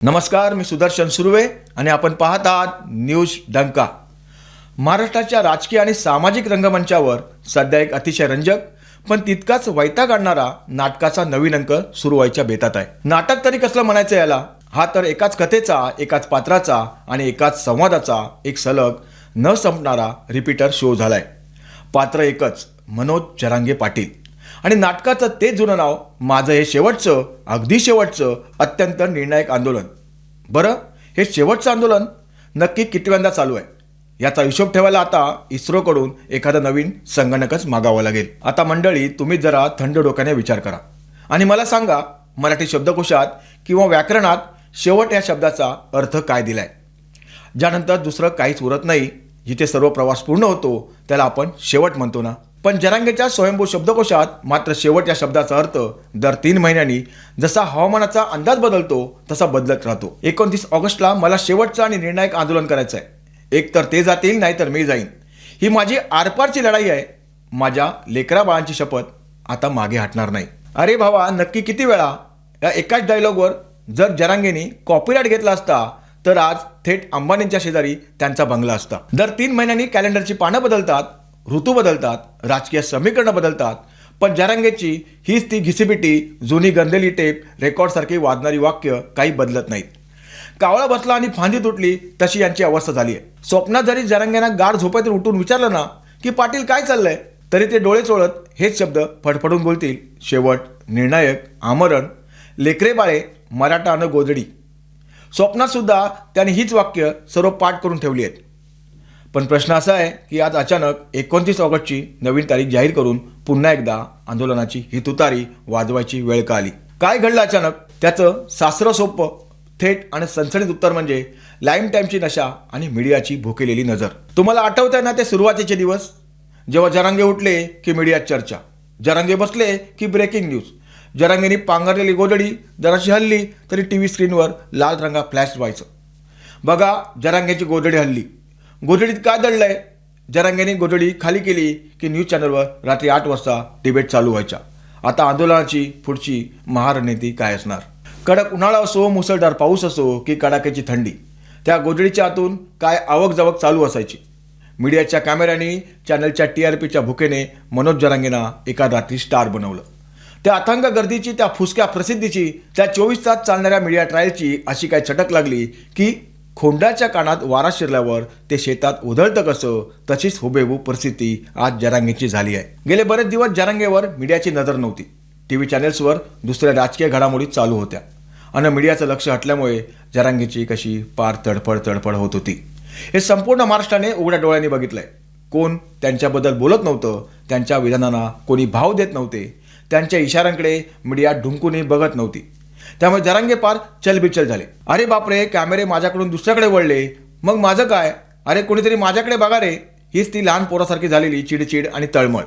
नमस्कार, मी सुदर्शन सुर्वे आणि आपण पाहत आहात न्यूज डंका. महाराष्ट्राच्या राजकीय आणि सामाजिक रंगमंचावर सध्या एक अतिशय रंजक पण तितकाच वैताग आणणारा नाटकाचा नवीन अंक सुरू व्हायच्या बेतात आहे. नाटक तरी कसलं म्हणायचं याला? हा तर एकाच कथेचा, एकाच पात्राचा आणि एकाच संवादाचा एक सलग न संपणारा रिपीटर शो झालाय. पात्र एकच, मनोज जरांगे पाटील, आणि नाटकाचं ते जुनं नाव माझं हे शेवटचं, अगदी शेवटचं, अत्यंत निर्णायक आंदोलन. बरं, हे शेवटचं आंदोलन नक्की कितव्यांदा चालू आहे याचा हिशोब ठेवायला आता इस्रोकडून एखादं नवीन संगणकच मागावं लागेल. आता मंडळी, तुम्ही जरा थंड डोक्याने विचार करा आणि मला सांगा, मराठी शब्दकोशात किंवा व्याकरणात शेवट या शब्दाचा अर्थ काय दिलाय? ज्यानंतर दुसरं काहीच उरत नाही, जिथे सर्व प्रवास पूर्ण होतो त्याला आपण शेवट म्हणतो ना. पण जरांगेच्या स्वयंभू शब्दकोशात मात्र शेवट या शब्दाचा अर्थ दर 3 महिन्यांनी जसा हवामानाचा अंदाज बदलतो तसा बदलत राहतो. 29 ऑगस्टला मला शेवटचं आणि निर्णायक आंदोलन करायचं आहे. एक तर ते जातील, नाहीतर मी जाईन. ही माझी आरपारची लढाई आहे. माझ्या लेकरा बाळांची शपथ आता मागे हटणार नाही. अरे भावा, नक्की किती वेळा? या एकाच डायलॉगवर जर जरांगेनी कॉपीराइट घेतला असता तर आज थेट अंबानींच्या शेजारी त्यांचा बंगला असता. दर 3 महिन्यांनी कॅलेंडरची पानं बदलतात, ऋतू बदलतात, राजकीय समीकरणं बदलतात, पण जरांगेची हीच ती घिसीपिटी, जुनी गंधलेली टेप रेकॉर्डसारखी वाजणारी वाक्य काही बदलत नाहीत. कावळा बसला आणि फांदी तुटली तशी यांची अवस्था झाली आहे. स्वप्नात जरी जरांगेंना गाढ झोपेतून उठून विचारलं ना की पाटील काय चाललंय, तरी ते डोळे चोळत हेच शब्द फडफडून बोलतील: शेवट, निर्णायक, आमरण, लेकरे बाळे, मराठा अन गोधडी. स्वप्नात सुद्धा त्यांनी हीच वाक्य सर्व पाठ करून ठेवली आहेत. पण प्रश्न असा आहे की आज अचानक 29 ऑगस्टची नवीन तारीख जाहीर करून पुन्हा एकदा आंदोलनाची ही तुतारी वाजवायची वेळ का आली? काय घडलं अचानक? त्याचं सासरं सोपं, थेट आणि सनसनीत उत्तर म्हणजे लाईम टाईमची नशा आणि मीडियाची भुकेलेली नजर. तुम्हाला आठवत आहे ना ते सुरुवातीचे दिवस, जेव्हा जरांगे उठले की मीडियात चर्चा, जरांगे बसले की ब्रेकिंग न्यूज, जरांगेनी पांघरलेली गोधडी जराशी हल्ली तरी टीव्ही स्क्रीनवर लाल रंगा फ्लॅश व्हायचं. बघा, जरांगेची गोधडी हल्ली. गोधडीत काय दडलंय? जरांगेने गोधडी खाली केली की न्यूज चॅनलवर रात्री 8 वाजता डिबेट चालू व्हायच्या. आता आंदोलनाची पुढची महारणनीती काय असणार? कडक उन्हाळा असो, मुसळधार पाऊस असो की कडाक्याची थंडी, त्या गोधडीच्या आतून काय आवक चालू असायची. मीडियाच्या कॅमेऱ्याने, चॅनलच्या TRPच्या भुकेने मनोज जरांगेंना एका रात्री स्टार बनवलं. त्या अथांग गर्दीची, त्या फुसक्या प्रसिद्धीची, त्या 24 तास चालणाऱ्या मीडिया ट्रायलची अशी काय चटक लागली की खोंडाच्या कानात वारा शिरल्यावर ते शेतात उधळतं कसं, तशीच हुबेहूब परिस्थिती आज जरांगेची झाली आहे. गेले बरेच दिवस जरांगेवर मीडियाची नजर नव्हती. टीव्ही चॅनेल्सवर दुसऱ्या राजकीय घडामोडी चालू होत्या आणि मीडियाचं लक्ष हटल्यामुळे जरांगेची कशी पार तडफड होत होती. हे संपूर्ण महाराष्ट्राने उघड्या डोळ्यांनी बघितलंय. कोण त्यांच्याबद्दल बोलत नव्हतं, त्यांच्या विधानांना कोणी भाव देत नव्हते, त्यांच्या इशाऱ्यांकडे मीडिया ढुंकूनही बघत नव्हती. त्यामुळे जरांगे पार चलबिचल झाले. अरे बापरे, कॅमेरे माझ्याकडून दुसऱ्याकडे वळले, मग माझं काय? अरे कोणीतरी माझ्याकडे बघा रे. हीच ती लहान पोरासारखी झालेली चिडचिड आणि तळमळ.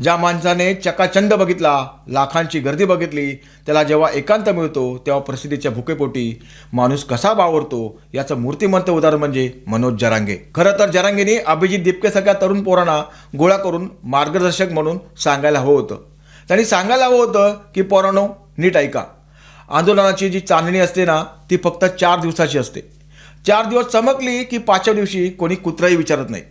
ज्या माणसाने चकाचंद बघितला, लाखांची गर्दी बघितली, त्याला जेव्हा एकांत मिळतो तेव्हा प्रसिद्धीच्या भुकेपोटी माणूस कसा बावरतो याचं मूर्तिमंत उदाहरण म्हणजे मनोज जरांगे. खरं तर जरांगेने अभिजित दिपकेसारख्या तरुण पोरांना गोळा करून मार्गदर्शक म्हणून सांगायला हवं होतं. त्यांनी सांगायला हवं होतं की पोरांनो, नीट ऐका. आंदोलनाची जी चांदणी असते ना, ती फक्त 4 दिवसाची असते. 4 दिवस चमकली की 5व्या दिवशी कोणी कुत्राही विचारत नाही.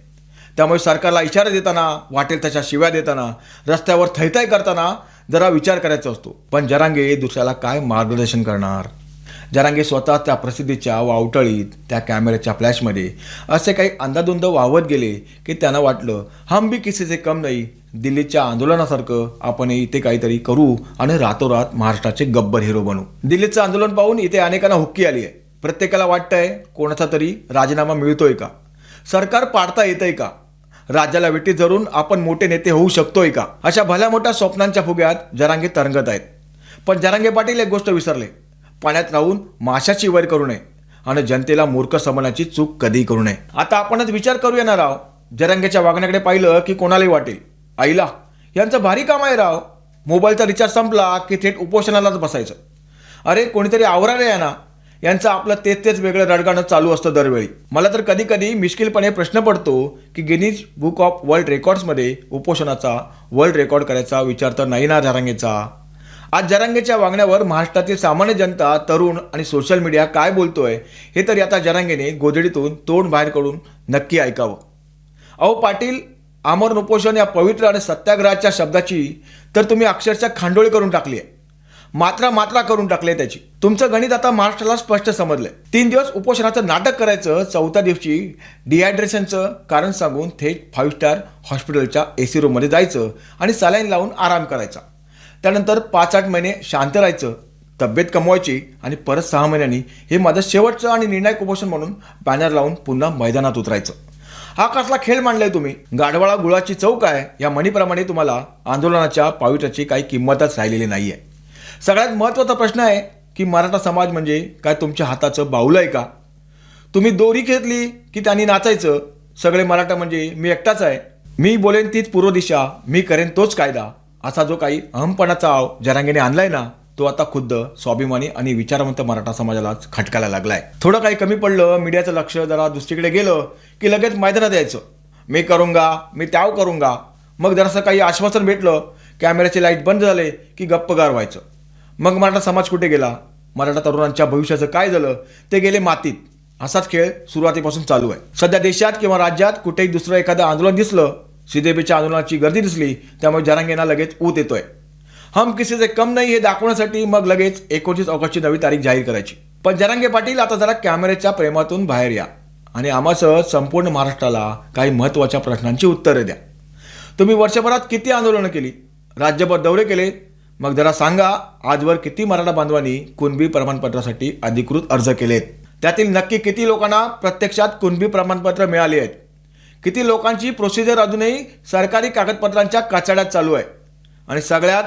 त्यामुळे सरकारला इशारा देताना, वाटेल तशा शिव्या देताना, रस्त्यावर थैथाय करताना जरा विचार करायचा असतो. पण जरांगे दुसऱ्याला काय मार्गदर्शन करणार? जरांगे स्वतः त्या प्रसिद्धीच्या वावटळीत, त्या कॅमेऱ्याच्या फ्लॅशमध्ये असे काही अंदाधुंद वावत गेले की त्यांना वाटलं, हम भी किसी से कम नाही. दिल्लीच्या आंदोलनासारखं आपण इथे काहीतरी करू आणि रातोरात महाराष्ट्राचे गब्बर हिरो बनू. दिल्लीचं आंदोलन पाहून इथे अनेकांना हुक्की आली आहे. प्रत्येकाला वाटतंय कोणाचा तरी राजीनामा मिळतोय का, सरकार पाडता येतंय का, राज्याला विटी धरून आपण मोठे नेते होऊ शकतोय का, अशा भल्या मोठ्या स्वप्नांच्या फुग्यात जरांगे तरंगत आहेत. पण जरांगे पाटील एक गोष्ट विसरले: पाण्यात राहून माशाची वैर करू नये आणि जनतेला मूर्ख समजण्याची चूक कधी करू नये. आता आपणच विचार करूया ना राव. जरांगेच्या वागण्याकडे पाहिलं की कोणालाही वाटेल, आईला यांचं भारी काम आहे राव. मोबाईलचा रिचार्ज संपला की थेट उपोषणालाच बसायचं. अरे कोणीतरी आवरा रे ना. यांचं आपलं तेच वेगळं रडगाणं चालू असतं दरवेळी. मला तर कधी कधी मिश्किलपणे प्रश्न पडतो की गिनीज बुक ऑफ वर्ल्ड रेकॉर्ड्समध्ये उपोषणाचा वर्ल्ड रेकॉर्ड करायचा विचार तर नाही ना जरांगेचा? आज जरांगेच्या वागण्यावर महाराष्ट्रातील सामान्य जनता, तरुण आणि सोशल मीडिया काय बोलतोय हे तरी आता जरांगेने गोधडीतून तोंड बाहेर काढून नक्की ऐकावं. अहो पाटील, आमरण उपोषण या पवित्र आणि सत्याग्रहाच्या शब्दाची तर तुम्ही अक्षरशः खांडोळी करून टाकली आहे. मात्रा करून टाकले त्याची. तुमचं गणित आता महाराष्ट्राला स्पष्ट समजलंय. 3 दिवस उपोषणाचं नाटक करायचं, 4थ्या दिवशी डिहायड्रेशनचं कारण सांगून थेट 5 स्टार हॉस्पिटलच्या AC रूममध्ये जायचं आणि सलाईन लावून आराम करायचा. त्यानंतर 5-8 महिने शांत राहायचं, तब्येत कमवायची आणि परत 6 महिन्यांनी हे माझं शेवटचं आणि निर्णायक उपोषण म्हणून बॅनर लावून पुन्हा मैदानात उतरायचं. हा कसला खेळ मांडलाय तुम्ही? गाढवाळा गुळाची चव काय या म्हणीप्रमाणे तुम्हाला आंदोलनाच्या पावित्र्याची काही किंमतच राहिलेली नाहीये. सगळ्यात महत्त्वाचा प्रश्न आहे की मराठा समाज म्हणजे काय तुमच्या हाताचं बाऊल आहे का? तुम्ही दोरी घेतली की त्यांनी नाचायचं. सगळे मराठा म्हणजे मी एकटाच आहे, मी बोलेन तीच पूर्व दिशा, मी करेन तोच कायदा, असा जो काही अहमपणाचा आव जरांगेने आणलाय ना, तो आता खुद्द स्वाभिमानी आणि विचारवंत मराठा समाजालाच खटकायला लागलाय. थोडं काही कमी पडलं, मीडियाचं लक्ष जरा दुसरीकडे गेलं की लगेच मैदानात यायचं. मी करूंगा, मी त्याव करूंगा. मग जरासं काही आश्वासन भेटलं, कॅमेऱ्याचे लाईट बंद झाले की गप्पगार व्हायचं. मग मराठा समाज कुठे गेला? मराठा तरुणांच्या भविष्याचं काय झालं? ते गेले मातीत. असाच खेळ सुरुवातीपासून चालू आहे. सध्या देशात किंवा राज्यात कुठेही दुसरं एखादं आंदोलन दिसलं, सीजेबीच्या आंदोलनाची गर्दी दिसली, त्यामुळे जरांगेंना लगेच ऊत येतोय. हम किसी से कम नाही हे दाखवण्यासाठी मग लगेच 29 ऑगस्टची नवी तारीख जाहीर करायची. पण जरांगे पाटील, आता जरा कॅमेऱ्याच्या प्रेमातून बाहेर या आणि आम्हासह संपूर्ण महाराष्ट्राला काही महत्त्वाच्या प्रश्नांची उत्तरे द्या. तुम्ही वर्षभरात किती आंदोलनं केली, राज्यभर दौरे केले? मग जरा सांगा, आजवर किती मराठा बांधवांनी कुणबी प्रमाणपत्रासाठी अधिकृत अर्ज केलेत? त्यातील नक्की किती लोकांना प्रत्यक्षात कुणबी प्रमाणपत्र मिळाली आहेत? किती लोकांची प्रोसिजर अजूनही सरकारी कागदपत्रांच्या कचाड्यात चालू आहे? आणि सगळ्यात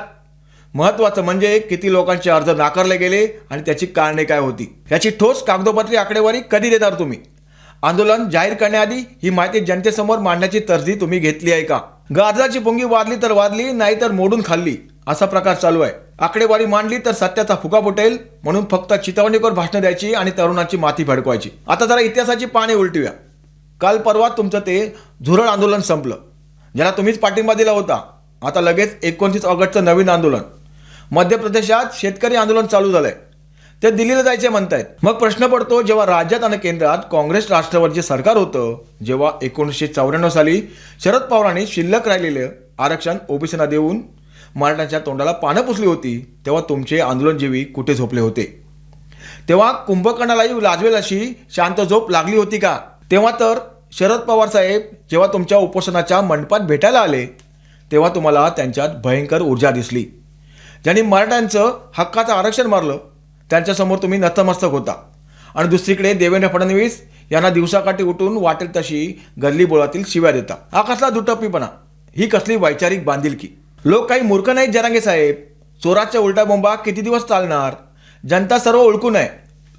महत्त्वाचं म्हणजे किती लोकांचे अर्ज नाकारले गेले आणि त्याची कारणे काय होती? याची ठोस कागदोपत्री आकडेवारी कधी देणार तुम्ही? आंदोलन जाहीर करण्याआधी ही माहिती जनतेसमोर मांडण्याची तरजी तुम्ही घेतली आहे का? गाजराची पुंगी वाजली तर वाजली, नाही तर मोडून खाल्ली, असा प्रकार चालू आहे. आकडेवारी मांडली तर सत्याचा फुगा फुटेल म्हणून फक्त चितवणीवर भाषणं द्यायची आणि तरुणांची माथी फडकवायची. आता जरा इतिहासाची पाने उलटूया. काल परवा तुमचं ते झुरळ आंदोलन संपलं, ज्याला तुम्हीच पाठिंबा दिला होता. आता लगेच 29 ऑगस्टचं नवीन आंदोलन. मध्य प्रदेशात शेतकरी आंदोलन चालू झालंय, ते दिल्लीला जायचे म्हणतायत. मग प्रश्न पडतो, जेव्हा राज्यात आणि केंद्रात काँग्रेस राष्ट्रवादीचे सरकार होतं, जेव्हा 1994 साली शरद पवारांनी शिल्लक राहिलेलं आरक्षण ओबीसींना देऊन मराठ्यांच्या तोंडाला पानं पुसली होती, तेव्हा तुमचे आंदोलनजीवी कुठे झोपले होते? तेव्हा कुंभकर्णालाही लाजवेल अशी शांत झोप लागली होती का? तेव्हा तर शरद पवार साहेब जेव्हा तुमच्या उपोषणाच्या मंडपात भेटायला आले, तेव्हा तुम्हाला त्यांच्यात भयंकर ऊर्जा दिसली. ज्यांनी मराठ्यांचं हक्काचं आरक्षण मारलं, त्यांच्यासमोर तुम्ही नतमस्तक होता. आणि दुसरीकडे देवेंद्र फडणवीस यांना दिवसाकाठी उठून वाटेल तशी गल्ली बोळातील शिव्या देता. हा कसला दुटप्पीपणा? ही कसली वैचारिक बांधिलकी? लोक काही मूर्ख नाहीत जरांगे साहेब. चोराच्या उलटा बोंबा किती दिवस चालणार? जनता सर्व ओळखून आहे.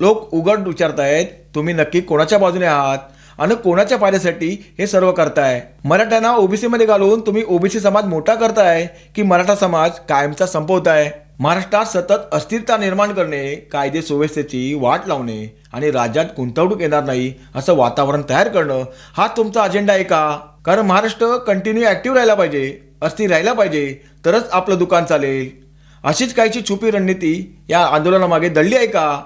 लोक उघड विचारतायत, तुम्ही नक्की कोणाच्या बाजूने आहात आणि कोणाच्या फायद्यासाठी हे सर्व करताय? मराठ्यांना ओबीसीमध्ये घालून तुम्ही ओबीसी समाज मोठा करताय की मराठा समाज कायमचा संपवताय? महाराष्ट्रात सतत अस्थिरता निर्माण करणे, कायदे सुव्यवस्थेची वाट लावणे आणि राज्यात गुंतवणूक येणार नाही असं वातावरण तयार करणं, हा तुमचा अजेंडा आहे का? कारण महाराष्ट्र कंटिन्यू ॲक्टिव्ह राहायला पाहिजे, अस्थिर राहायला पाहिजे, तरच आपलं दुकान चालेल. अशीच काहीची छुपी रणनीती या आंदोलनामागे दडली आहे का?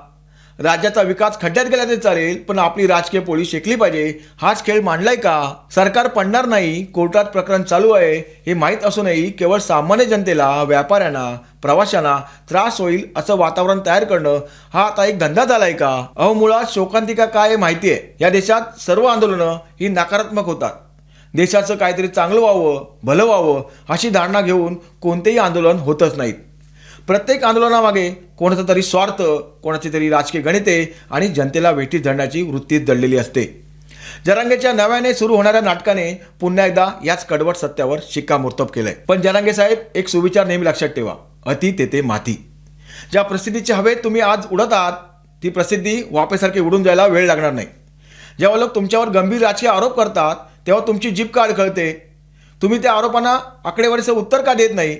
राज्याचा विकास खड्ड्यात गेला तरी चालेल, पण आपली राजकीय पोळी शेकली पाहिजे, हाच खेळ मांडलाय का? सरकार पडणार नाही, कोर्टात प्रकरण चालू आहे हे माहीत असूनही केवळ सामान्य जनतेला, व्यापाऱ्यांना, प्रवाशांना त्रास होईल असं वातावरण तयार करणं, हा आता एक धंदा झालाय का? अहो, मुळात शोकांतिका काय हे माहिती आहे. या देशात सर्व आंदोलनं ही नकारात्मक होतात. देशाचं काहीतरी चांगलं व्हावं, भलं व्हावं अशी धारणा घेऊन कोणतेही आंदोलन होतच नाहीत. प्रत्येक आंदोलनामागे कोणाचा तरी स्वार्थ, कोणाची तरी राजकीय गणिते आणि जनतेला वेठीस धरण्याची वृत्तीच दडलेली असते. जरांगेच्या नव्याने सुरू होणाऱ्या नाटकाने पुन्हा एकदा याच कडवट सत्यावर शिक्कामोर्तब केलंय. पण जरांगे साहेब, एक सुविचार नेहमी लक्षात ठेवा, अति तेथे माती. ज्या प्रसिद्धीच्या हवेत तुम्ही आज उडत आहात, ती प्रसिद्धी वापेसारखी उडून जायला वेळ लागणार नाही. जेव्हा लोक तुमच्यावर गंभीर राजकीय आरोप करतात, तेव्हा तुमची जीभ का अडखळते? तुम्ही त्या आरोपांना आकडेवारीचं उत्तर का देत नाही?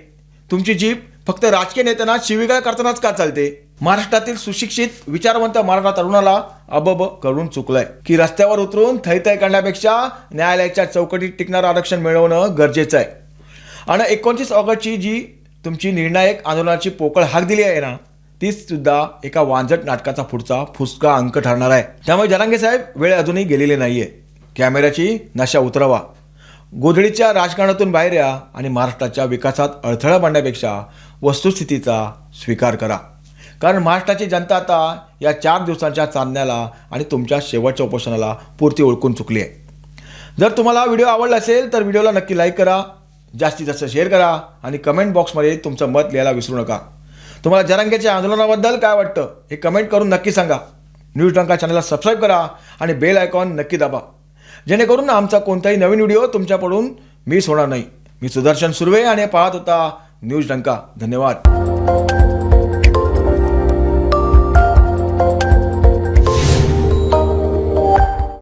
तुमची जीभ फक्त राजकीय नेत्यांना शिवीगाळ करतानाच का चालते? महाराष्ट्रातील सुशिक्षित विचारवंत मराठा तरुणाला अबब करून चुकलंय की रस्त्यावर उतरून थैथय करण्यापेक्षा न्यायालयाच्या चौकटीत टिकणारं आरक्षण मिळवणं गरजेचं आहे. आणि 29 ऑगस्टची जी तुमची निर्णायक आंदोलनाची पोकळ हाक दिली आहे ना, तीच सुद्धा एका वांजट नाटकाचा पुढचा फुसका अंक ठरणार आहे. त्यामुळे जरांगे साहेब, वेळ अजूनही गेलेली नाहीये. कॅमेऱ्याची नशा उतरवा, गोधडीच्या राजकारणातून बाहेर या आणि महाराष्ट्राच्या विकासात अडथळा पाडण्यापेक्षा वस्तुस्थितीचा स्वीकार करा. कारण महाराष्ट्राची जनता आता या 4 दिवसांच्या चांदण्याला आणि तुमच्या शेवटच्या उपोषणाला पुरती ओळखून चुकली आहे. जर तुम्हाला व्हिडिओ आवडला असेल तर व्हिडिओला नक्की लाईक करा, जास्तीत जास्त शेअर करा आणि कमेंट बॉक्समध्ये तुमचं मत लिहायला विसरू नका. तुम्हाला जरांगेच्या आंदोलनाबद्दल काय वाटतं हे कमेंट करून नक्की सांगा. न्यूज डंका चॅनलला सबस्क्राईब करा आणि बेल आयकॉन नक्की दाबा, जेणेकरून आमचा कोणताही नवीन व्हिडिओ तुमच्याकडून मिस होणार नाही. मी सुदर्शन सुर्वे आणि पाहत होता न्यूज डंका. धन्यवाद.